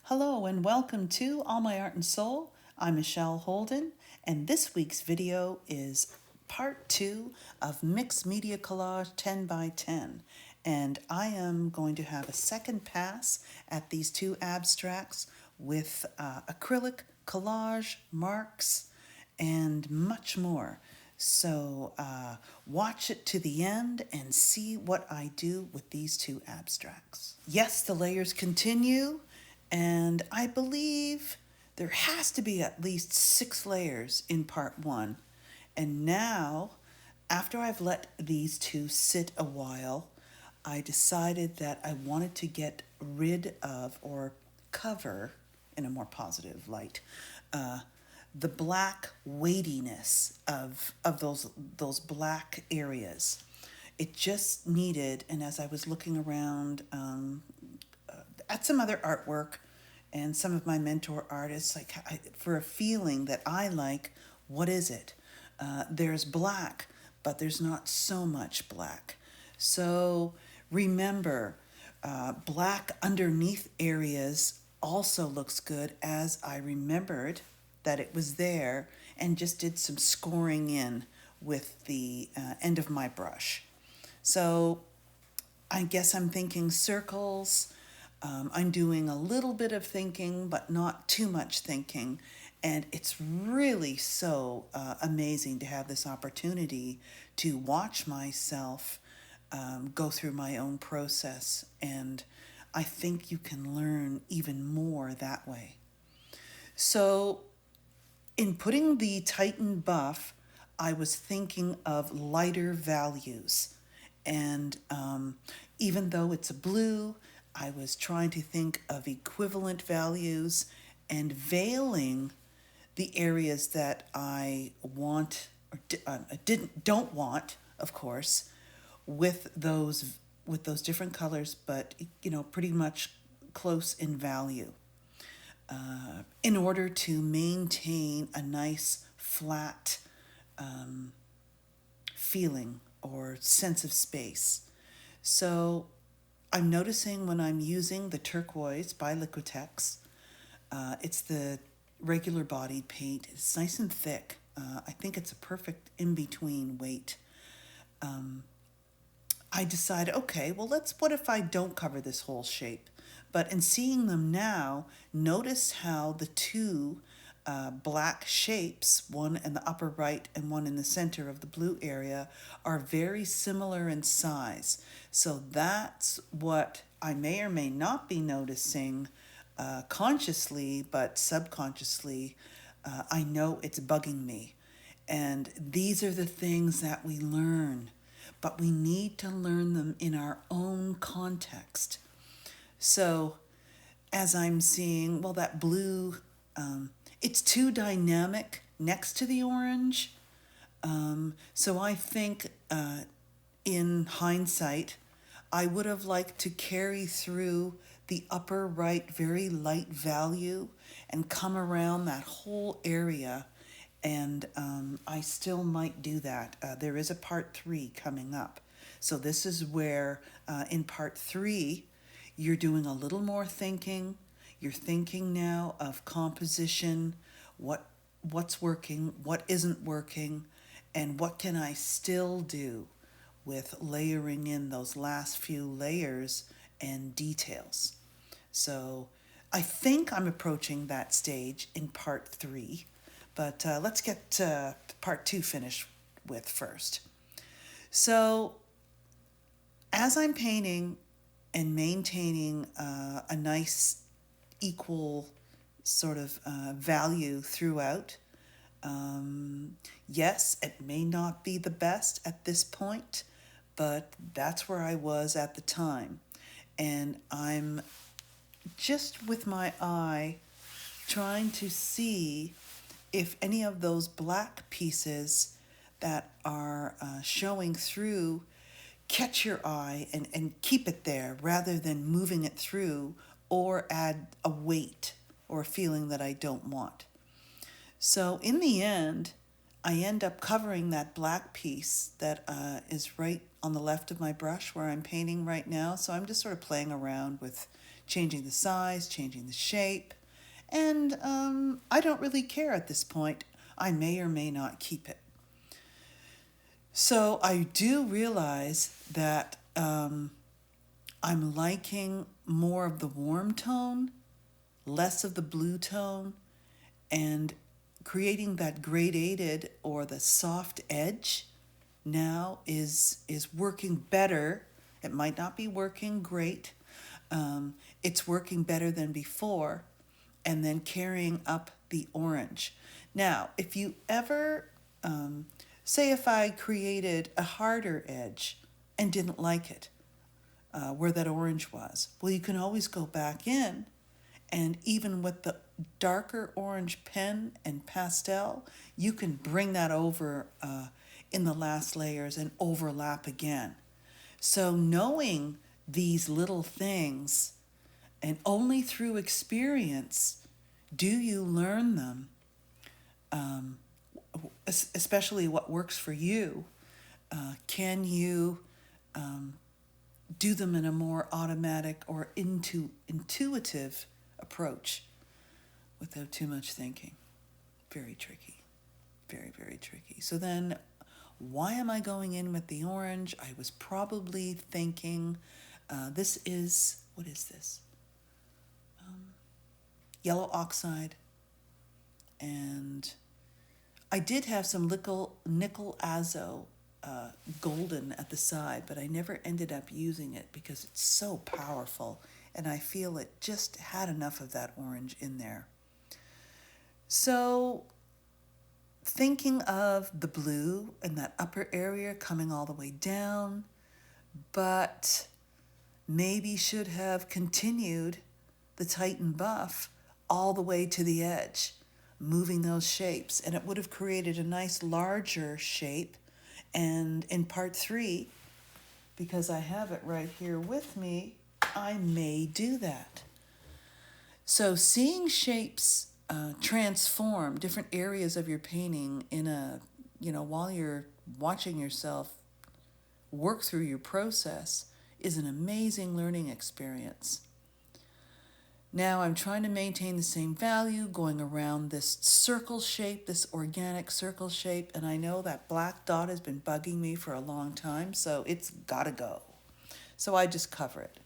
Hello and welcome to All My Art and Soul. I'm Michelle Holden, and this week's video is part 2 of Mixed Media Collage 10 by 10. And I am going to have a second pass at these two abstracts with acrylic, collage, marks, and much more. So watch it to the end and see what I do with these two abstracts. Yes, the layers continue, and I believe there has to be at least 6 layers in part 1. And now, after I've let these two sit a while, I decided that I wanted to get rid of or cover, in a more positive light, the black weightiness of those black areas. It just needed, and as I was looking around at some other artwork and some of my mentor artists, for a feeling that I like, what is it? There's black, but there's not so much black. So remember, black underneath areas also looks good, as I remembered that it was there and just did some scoring in with the end of my brush. So I guess I'm thinking circles. I'm doing a little bit of thinking, but not too much thinking. And it's really so amazing to have this opportunity to watch myself go through my own process. And I think you can learn even more that way. So in putting the Titan buff, I was thinking of lighter values. And even though it's a blue, I was trying to think of equivalent values and veiling the areas that I want or don't want, of course, with those different colors, but pretty much close in value, in order to maintain a nice flat feeling or sense of space. So I'm noticing when I'm using the turquoise by Liquitex, it's the regular bodied paint. It's nice and thick. I think it's a perfect in-between weight. I decided, okay, well, what if I don't cover this whole shape? But in seeing them now, notice how the two black shapes, one in the upper right and one in the center of the blue area, are very similar in size. So that's what I may or may not be noticing consciously, but subconsciously, I know it's bugging me. And these are the things that we learn, but we need to learn them in our own context. So as I'm seeing, well, that blue, it's too dynamic next to the orange. So I think in hindsight, I would have liked to carry through the upper right very light value and come around that whole area. And I still might do that. There is a part 3 coming up. So this is where in part 3, you're doing a little more thinking. You're thinking now of composition, what's working, what isn't working, and what can I still do with layering in those last few layers and details. So I think I'm approaching that stage in part 3, but let's get part 2 finished with first. So as I'm painting and maintaining a nice equal sort of value throughout, yes, it may not be the best at this point, but that's where I was at the time. And I'm just with my eye trying to see if any of those black pieces that are showing through catch your eye and keep it there rather than moving it through or add a weight or a feeling that I don't want. So in the end, I end up covering that black piece that is right on the left of my brush where I'm painting right now. So I'm just sort of playing around with changing the size, changing the shape, and I don't really care at this point. I may or may not keep it. So I do realize that I'm liking more of the warm tone, less of the blue tone, and creating that gradated or the soft edge now is working better. It might not be working great. It's working better than before, and then carrying up the orange. Now, if you ever, say if I created a harder edge and didn't like it, where that orange was, well, you can always go back in, and even with the darker orange pen and pastel, you can bring that over in the last layers and overlap again. So knowing these little things, and only through experience do you learn them, especially what works for you. Can you do them in a more automatic or intuitive approach without too much thinking? Very tricky. Very, very tricky. So then, why am I going in with the orange? I was probably thinking, what is this? Yellow oxide. And I did have some nickel azo golden at the side, but I never ended up using it because it's so powerful, and I feel it just had enough of that orange in there. So thinking of the blue and that upper area coming all the way down, but maybe should have continued the Titan buff all the way to the edge, moving those shapes, and it would have created a nice larger shape. And in part 3, because I have it right here with me, I may do that. So seeing shapes transform different areas of your painting while you're watching yourself work through your process is an amazing learning experience. Now I'm trying to maintain the same value, going around this circle shape, this organic circle shape, and I know that black dot has been bugging me for a long time, so it's gotta go. So I just cover it.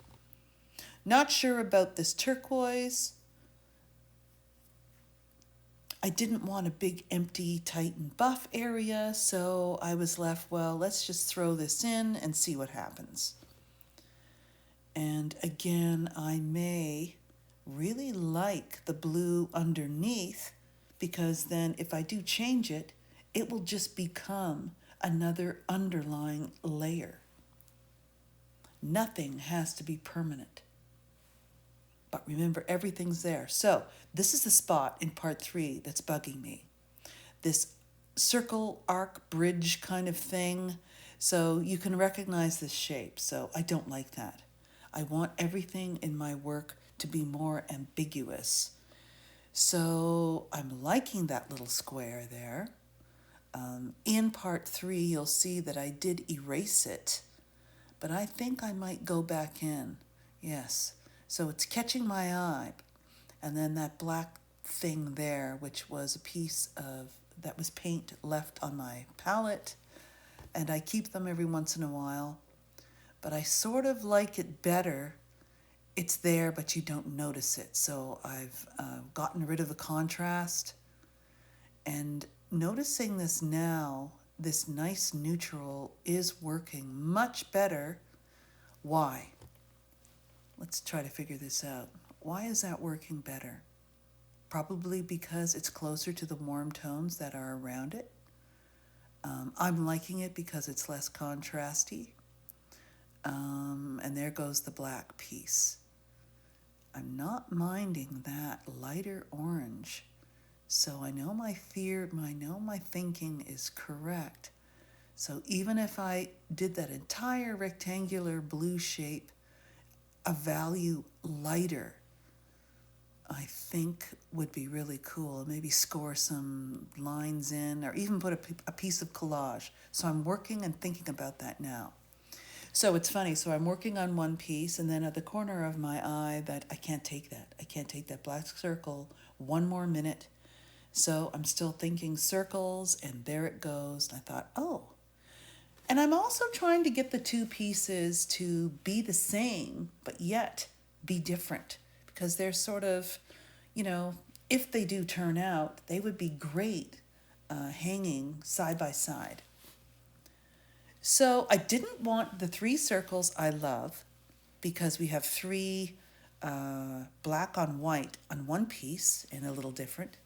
Not sure about this turquoise. I didn't want a big empty Titan buff area, so I was left, well, let's just throw this in and see what happens. And again, I may really like the blue underneath, because then if I do change it, it will just become another underlying layer. Nothing has to be permanent. But remember, everything's there. So this is the spot in part 3 that's bugging me. This circle, arc, bridge kind of thing. So you can recognize this shape. So I don't like that. I want everything in my work to be more ambiguous. So I'm liking that little square there. In part 3, you'll see that I did erase it, but I think I might go back in. Yes. So it's catching my eye. And then that black thing there, which was a piece that was paint left on my palette, and I keep them every once in a while, but I sort of like it better. It's there, but you don't notice it. So I've gotten rid of the contrast, and noticing this now, this nice neutral is working much better. Why? Let's try to figure this out. Why is that working better? Probably because it's closer to the warm tones that are around it. I'm liking it because it's less contrasty. And there goes the black piece. I'm not minding that lighter orange. So I know my thinking is correct. So even if I did that entire rectangular blue shape a value lighter, I think would be really cool. Maybe score some lines in, or even put a piece of collage. So I'm working and thinking about that now. So it's funny. So I'm working on one piece, and then at the corner of my eye, that I can't take that. I can't take that black circle one more minute. So I'm still thinking circles, and there it goes. And I thought, oh. And I'm also trying to get the two pieces to be the same, but yet be different, because they're sort of, you know, if they do turn out, they would be great hanging side by side. So I didn't want the three circles I love, because we have three black on white on one piece and a little different.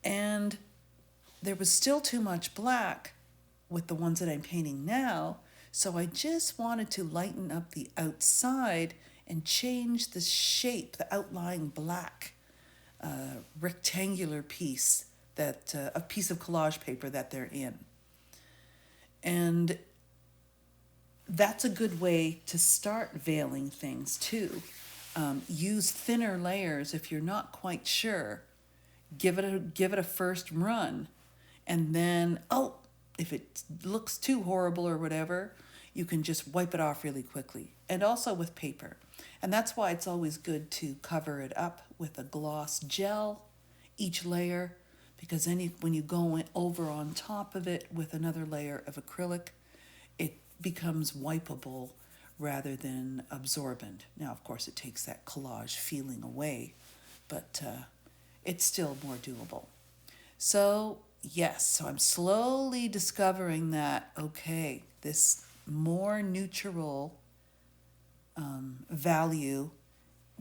And there was still too much black with the ones that I'm painting now. So I just wanted to lighten up the outside and change the shape, the outlying black rectangular piece, that a piece of collage paper that they're in. And that's a good way to start veiling things too. Use thinner layers if you're not quite sure. Give it a first run, and then if it looks too horrible or whatever, you can just wipe it off really quickly. And also with paper. And that's why it's always good to cover it up with a gloss gel, each layer, because then when you go over on top of it with another layer of acrylic, it becomes wipeable rather than absorbent. Now, of course, it takes that collage feeling away, but it's still more doable. So, yes, so I'm slowly discovering that, okay, this more neutral value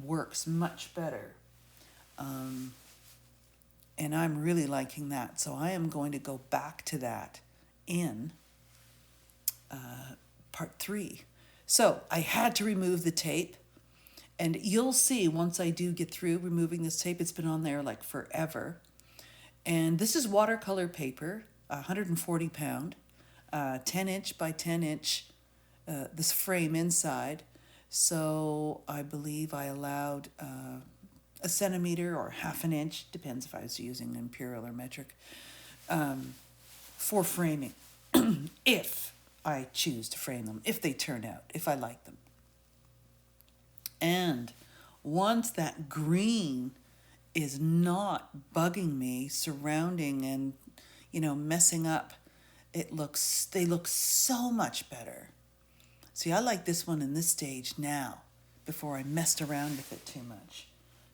works much better. And I'm really liking that. So I am going to go back to that in part 3. So I had to remove the tape. And you'll see once I do get through removing this tape, it's been on there like forever. And this is watercolor paper, 140 pound, 10 inch by 10 inch, this frame inside. So I believe I allowed a centimeter or half an inch, depends if I was using imperial or metric, for framing, if I choose to frame them, if they turn out, if I like them. And once that green is not bugging me, surrounding and, messing up, they look so much better. See, I like this one in this stage now, before I messed around with it too much.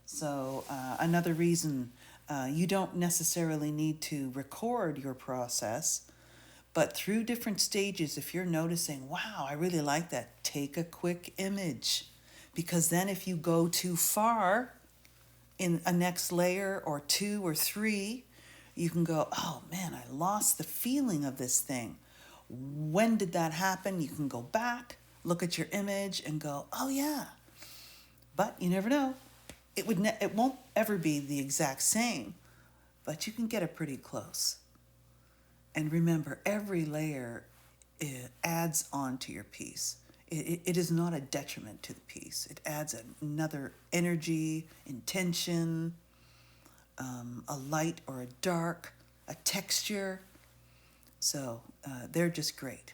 So another reason, you don't necessarily need to record your process, but through different stages, if you're noticing, wow, I really like that, take a quick image. Because then if you go too far in a next layer or 2 or 3, you can go, oh man, I lost the feeling of this thing. When did that happen? You can go back, look at your image and go, oh yeah. But you never know. It won't ever be the exact same, but you can get it pretty close. And remember, every layer adds on to your piece. It is not a detriment to the piece. It adds another energy, intention, a light or a dark, a texture. So they're just great.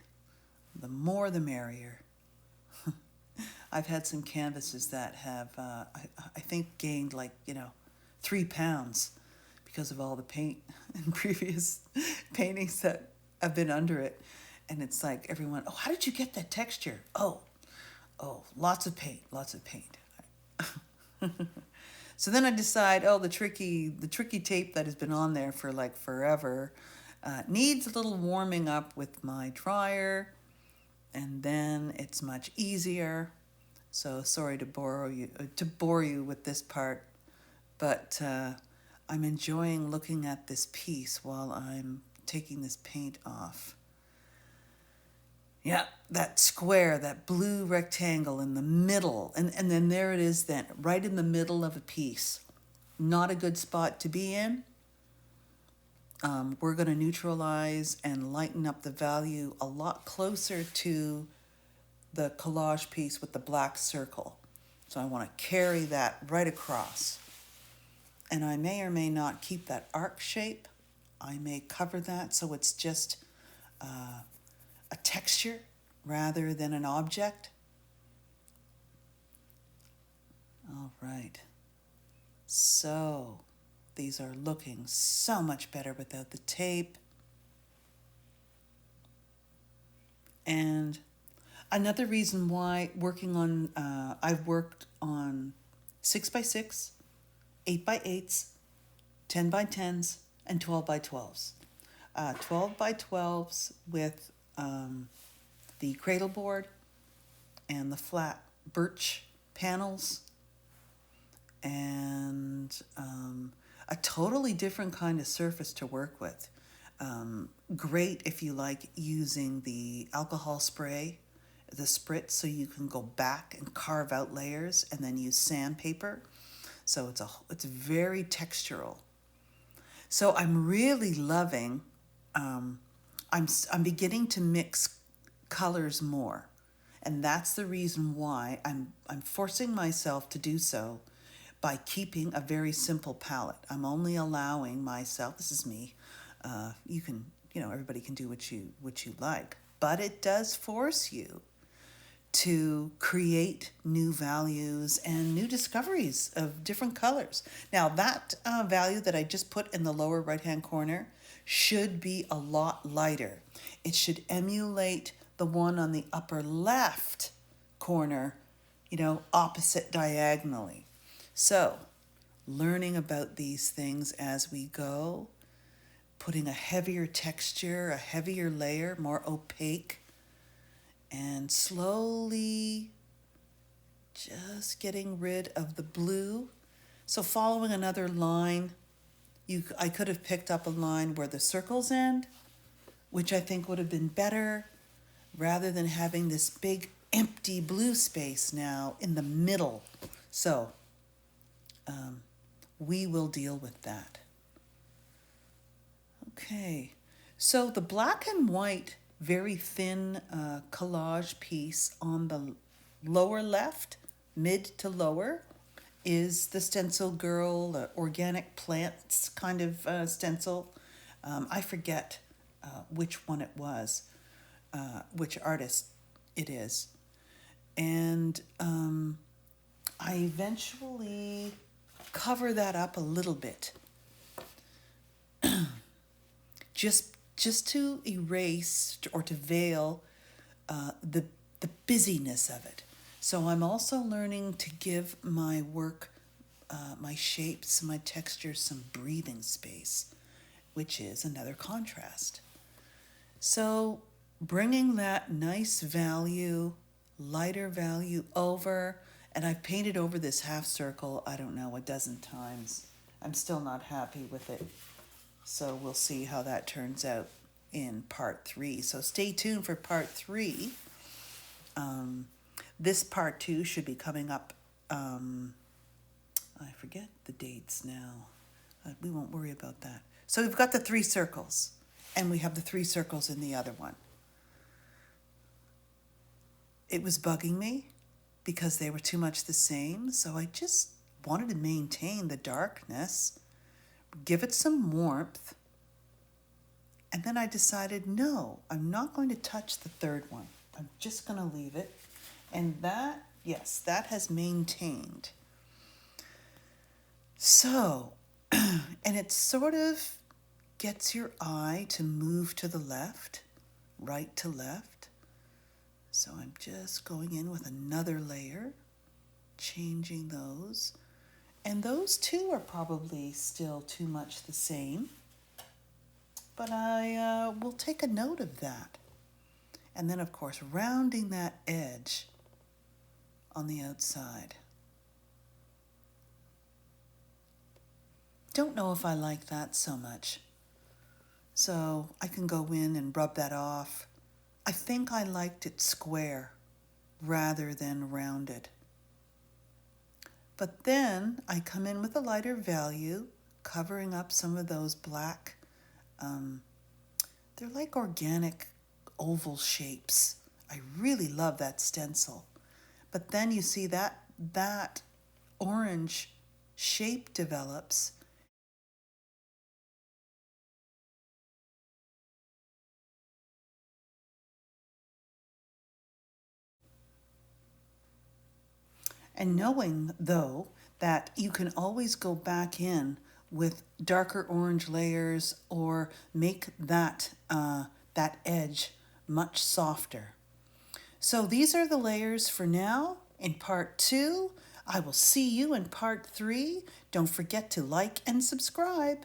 The more the merrier. I've had some canvases that have, I think, gained 3 pounds because of all the paint and previous paintings that have been under it. And it's like everyone, oh, how did you get that texture? Oh, lots of paint. So then I decide, the tricky tape that has been on there for forever needs a little warming up with my dryer, and then it's much easier. So sorry to bore you with this part, but I'm enjoying looking at this piece while I'm taking this paint off. Yeah, that square, that blue rectangle in the middle. And then there it is then, right in the middle of a piece. Not a good spot to be in. We're going to neutralize and lighten up the value a lot closer to the collage piece with the black circle. So I want to carry that right across. And I may or may not keep that arc shape. I may cover that so it's just a texture rather than an object. All right. So these are looking so much better without the tape. And another reason why I've worked on 6x6, 8x8s, 10x10s, and 12x12s. 12x12s with the cradle board and the flat birch panels, and a totally different kind of surface to work with. Great if you like using the alcohol spray, the spritz, so you can go back and carve out layers and then use sandpaper. So it's very textural. So I'm really loving. I'm beginning to mix colors more, and that's the reason why I'm forcing myself to do so by keeping a very simple palette. I'm only allowing myself. This is me. You can, everybody can do what you like, but it does force you to create new values and new discoveries of different colors. Now, that value that I just put in the lower right-hand corner should be a lot lighter. It should emulate the one on the upper left corner, opposite diagonally. So, learning about these things as we go, putting a heavier texture, a heavier layer, more opaque, and slowly just getting rid of the blue. So following another line, I could have picked up a line where the circles end, which I think would have been better, rather than having this big empty blue space now in the middle. So we will deal with that. Okay, so the black and white, very thin collage piece on the lower left, mid to lower, is the Stencil Girl organic plants kind of stencil. I forget which one it was, which artist it is. And I eventually cover that up a little bit, just to erase or to veil the busyness of it. So I'm also learning to give my work, my shapes, my textures, some breathing space, which is another contrast. So bringing that nice value, lighter value over, and I've painted over this half circle, I don't know, a dozen times. I'm still not happy with it. So we'll see how that turns out in part 3. So stay tuned for part 3. This part 2 should be coming up. I forget the dates now. We won't worry about that. So we've got the 3 circles, and we have the 3 circles in the other one. It was bugging me because they were too much the same, so I just wanted to maintain the darkness, give it some warmth, and then I decided, no, I'm not going to touch the 3rd one. I'm just going to leave it. And that, yes, that has maintained. So, and it sort of gets your eye to move to the left, right to left. So I'm just going in with another layer, changing those. And those two are probably still too much the same, but I will take a note of that. And then, of course, rounding that edge on the outside. Don't know if I like that so much. So I can go in and rub that off. I think I liked it square rather than rounded. But then I come in with a lighter value, covering up some of those black, they're like organic oval shapes. I really love that stencil. But then you see that orange shape develops And knowing, though, that you can always go back in with darker orange layers or make that edge much softer. So these are the layers for now. In part 2, I will see you in part 3. Don't forget to like and subscribe.